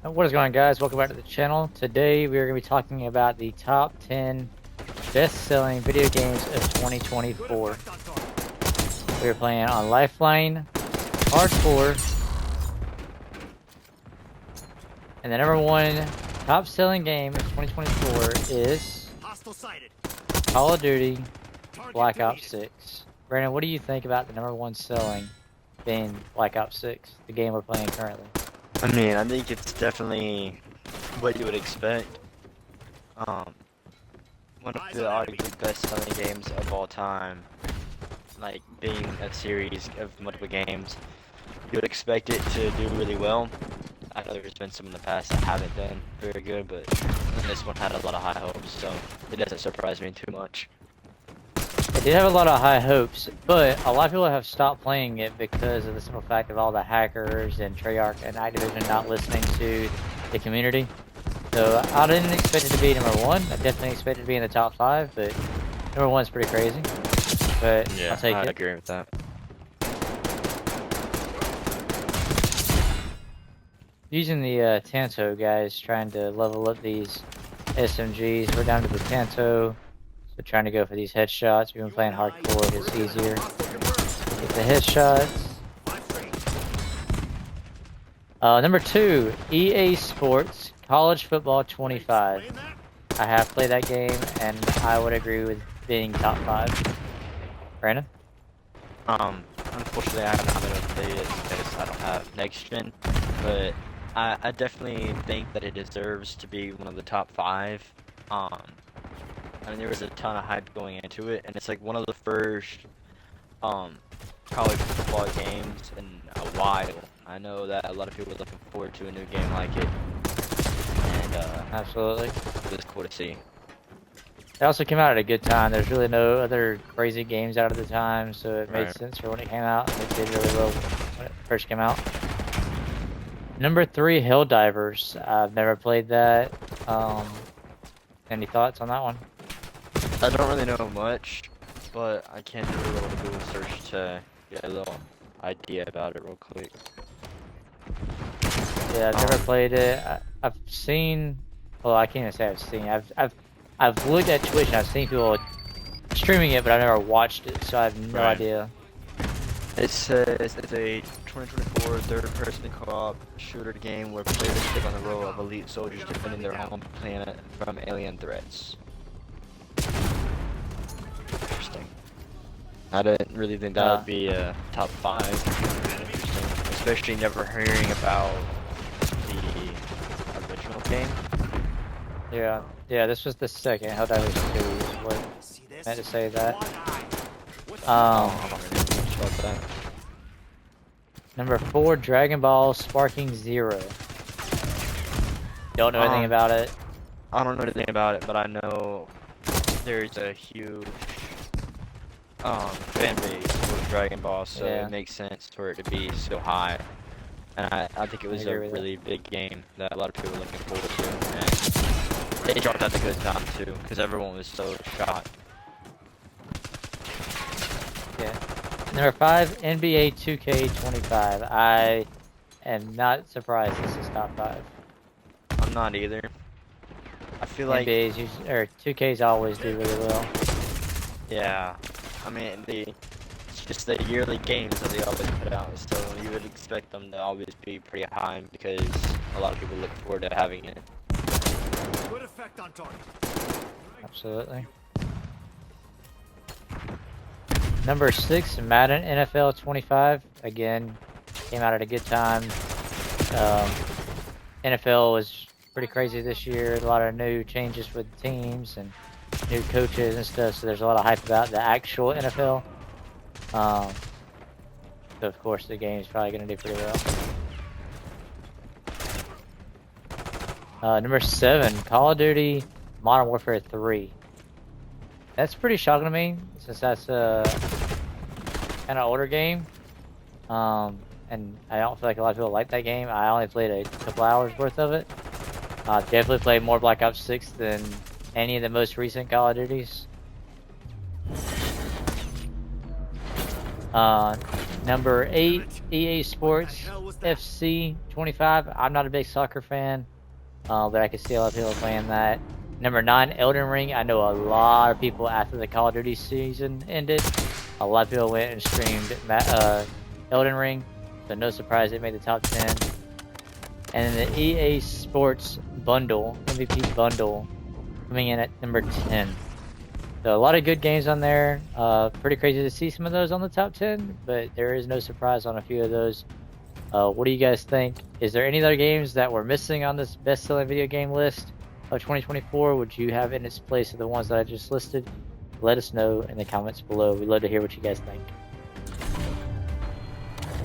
What is going on, guys? Welcome back to the channel. Today we are going to be talking about the top 10 best-selling video games of 2024. We are playing on Lifeline, Hardcore, and the number one top-selling game of 2024 is Call of Duty Black Ops 6. Brandon, what do you think about the number one selling being Black Ops 6, the game we're playing currently? I mean, I think it's definitely what you would expect. One of the arguably best-selling games of all time, like being a series of multiple games, you would expect it to do really well. I know there's been some in the past that haven't done very good, but this one had a lot of high hopes, so it doesn't surprise me too much. It did have a lot of high hopes, but a lot of people have stopped playing it because of the simple fact of all the hackers and Treyarch and Activision not listening to the community. So I didn't expect it to be number one. I definitely expected it to be in the top 5, but number one's pretty crazy. But Yeah, I'll take I it. agree with that. Using the Tanto, guys, trying to level up these SMGs. We're down to the Tanto. So trying to go for these headshots. We've been playing hardcore, it's easier. Get the headshots. Number 2, EA Sports College Football 25. I have played that game, and I would agree with being top 5. Brandon? Unfortunately, I haven't been able to play it because I don't have next gen, but I definitely think that it deserves to be one of the top 5. I mean, there was a ton of hype going into it, and it's like one of the first college football games in a while. I know that a lot of people are looking forward to a new game like it, and Absolutely. it was cool to see. It also came out at a good time. There's really no other crazy games out at the time, so it made Right. sense for when it came out. It did really well when it first came out. Number 3, Helldivers. I've never played that. Any thoughts on that one? I don't really know much, but I can do a little Google search to get a little idea about it real quick. Yeah, I've never played it. I've seen. Well, I can't even say I've seen. I've looked at Twitch and I've seen people streaming it, but I've never watched it, so I have no Right. idea. It says it's a 2024 third-person co-op shooter game where players take on the role of elite soldiers defending their home planet from alien threats. Interesting. I didn't really think that would be a top 5. Interesting. Especially never hearing about the original game. Yeah, this was the second Helldivers 2 is what I meant to say that. I'm not really know much about that. Number 4, Dragon Ball Sparking Zero. Don't know anything about it. I don't know anything about it, but I know there's a huge fan base for Dragon Ball, so Yeah. it makes sense for it to be so high. And I think it was a agree with that. really big game that a lot of people were looking forward to. And they dropped at a good time too, because everyone was so shocked. Yeah. Number 5, NBA 2K25. I am not surprised this is top 5. I'm not either. I feel like, NBA's or 2K's always do really well. yeah, I mean it's just the yearly games that they always put out, so you would expect them to always be pretty high because a lot of people look forward to having it. Good effect on target. Absolutely. Number 6, Madden NFL 25. Again, came out at a good time. NFL was pretty crazy this year. A lot of new changes with teams and new coaches and stuff. So there's a lot of hype about the actual NFL. So of course the game is probably going to do pretty well. Number 7, Call of Duty Modern Warfare 3. That's pretty shocking to me, since that's a kind of older game. And I don't feel like a lot of people like that game. I only played a couple hours worth of it. Definitely played more Black Ops 6 than any of the most recent Call of Duties. Number 8, EA Sports hell was that? FC 25. I'm not a big soccer fan, but I can see a lot of people playing that. Number 9, Elden Ring. I know a lot of people after the Call of Duty season ended, a lot of people went and streamed Elden Ring, so no surprise it made the top 10. And then the EA Sports bundle, MVP bundle, coming in at number 10. So a lot of good games on there. Pretty crazy to see some of those on the top 10, but there is no surprise on a few of those. What do you guys think? Is there any other games that were missing on this best-selling video game list of 2024? Would you have in its place of the ones that I just listed? Let us know in the comments below. We'd love to hear what you guys think.